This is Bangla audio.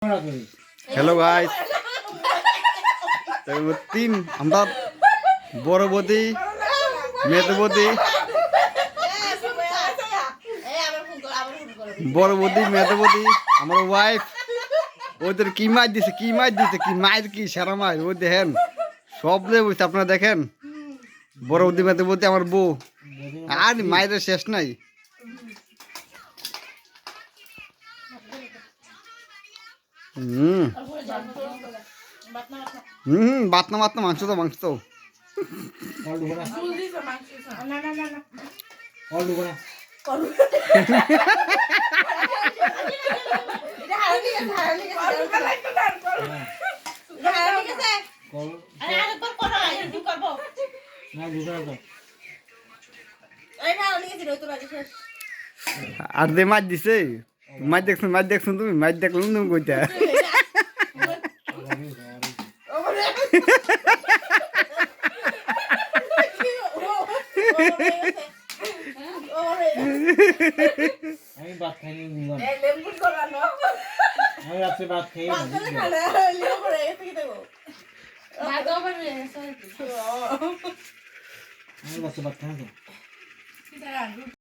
হ্যালো গাইস, তিন আমরা বড় বদি মেয়ে বদি বড় বদি মেয়ে বদি আমার ওয়াইফ ওদের কি মাছ দিছে কি মায়ের কি সারা মাছ ওই দেখেন সব বুঝছে আপনারা দেখেন বড় বদি মেয়ে বদি আমার বউ আর মায়ের শেষ নাই। বাতনা বাতনা মাংস তো আর দে মাছ দিছে মাছ দেখছো তুমি মাছ দেখলাম তুমি কইতা আমি ভাত খাইনি দিলাম আমি রাতে ভাত খাই আমি রাতে ভাত খাই